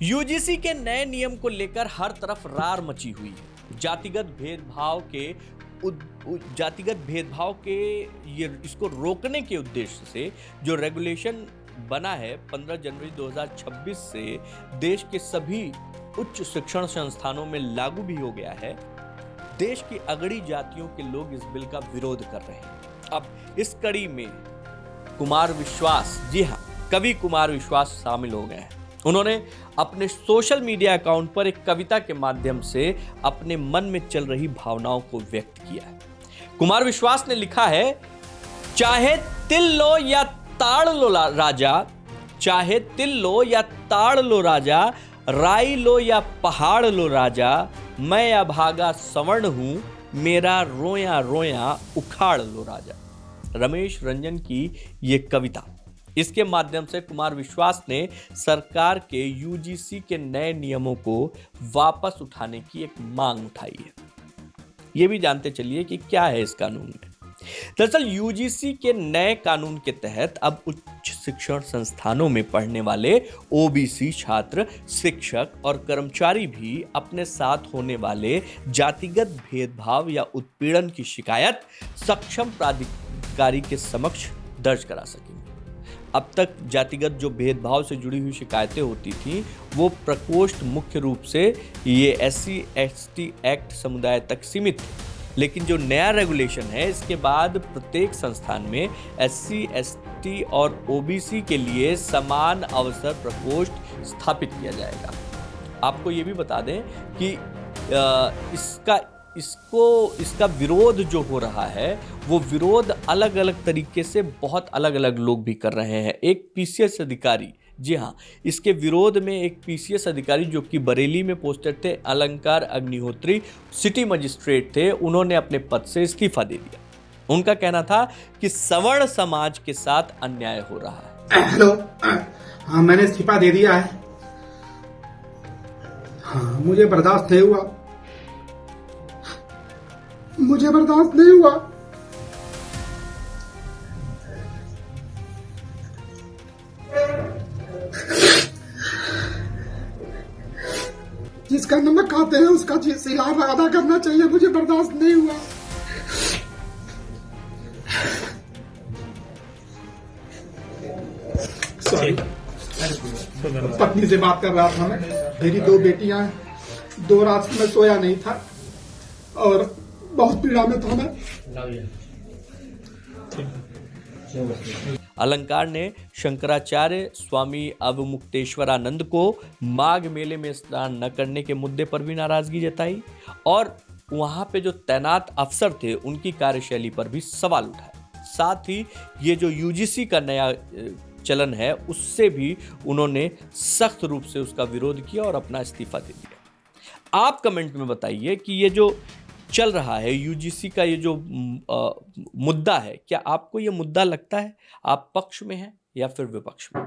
UGC के नए नियम को लेकर हर तरफ रार मची हुई है। जातिगत भेदभाव के ये इसको रोकने के उद्देश्य से जो रेगुलेशन बना है 15 जनवरी 2026 से देश के सभी उच्च शिक्षण संस्थानों में लागू भी हो गया है। देश की अगड़ी जातियों के लोग इस बिल का विरोध कर रहे हैं। अब इस कड़ी में कुमार विश्वास, जी हाँ, कवि कुमार विश्वास शामिल हो गए हैं। उन्होंने अपने सोशल मीडिया अकाउंट पर एक कविता के माध्यम से अपने मन में चल रही भावनाओं को व्यक्त किया है। कुमार विश्वास ने लिखा है, चाहे तिल लो या ताड़ लो राजा, चाहे तिल लो या ताड़ लो राजा, राई लो या पहाड़ लो राजा, मैं अभागा सवर्ण हूं, मेरा रोया रोया उखाड़ लो राजा। रमेश रंजन की ये कविता, इसके माध्यम से कुमार विश्वास ने सरकार के यूजीसी के नए नियमों को वापस उठाने की एक मांग उठाई है। ये भी जानते चलिए कि क्या है इस कानून में। दरअसल यूजीसी के नए कानून के तहत अब उच्च शिक्षण संस्थानों में पढ़ने वाले ओबीसी छात्र, शिक्षक और कर्मचारी भी अपने साथ होने वाले जातिगत भेदभाव या उत्पीड़न की शिकायत सक्षम प्राधिकारी के समक्ष दर्ज करा सकेंगे। अब तक जातिगत जो भेदभाव से जुड़ी हुई शिकायतें होती थी वो प्रकोष्ठ मुख्य रूप से ये SC/ST एक्ट समुदाय तक सीमित थे, लेकिन जो नया रेगुलेशन है इसके बाद प्रत्येक संस्थान में SC/ST और OBC के लिए समान अवसर प्रकोष्ठ स्थापित किया जाएगा। आपको ये भी बता दें कि इसका विरोध जो हो रहा है वो विरोध अलग अलग तरीके से बहुत अलग अलग लोग भी कर रहे हैं। एक PCS अधिकारी, जी हाँ, इसके विरोध में एक PCS अधिकारी जो कि बरेली में पोस्टेड थे, अलंकार अग्निहोत्री, सिटी मजिस्ट्रेट थे, उन्होंने अपने पद से इस्तीफा दे दिया। उनका कहना था कि सवर्ण समाज के साथ अन्याय हो रहा है। हेलो, हाँ, मैंने इस्तीफा दे दिया है। हाँ, मुझे बर्दाश्त नहीं हुआ। जिसका नमक खाते हैं उसका सिला अदा करना चाहिए। मुझे बर्दाश्त नहीं हुआ। सॉरी, पत्नी से बात कर रहा था मैं। मेरी 2 बेटियां हैं। 2 रात में सोया नहीं था और बहुत पीड़ा में था मैं। अलंकार ने शंकराचार्य स्वामी अवमुक्तेश्वरानंद को माघ मेले में स्नान न करने के मुद्दे पर भी नाराजगी जताई और वहां पे जो तैनात अफसर थे उनकी कार्यशैली पर भी सवाल उठाए। साथ ही ये जो यूजीसी का नया चलन है उससे भी उन्होंने सख्त रूप से उसका विरोध किया और अपना इस्तीफा दे दिया। आप कमेंट में बताइए कि ये जो चल रहा है यूजीसी का ये जो मुद्दा है, क्या आपको ये मुद्दा लगता है आप पक्ष में हैं या फिर विपक्ष में?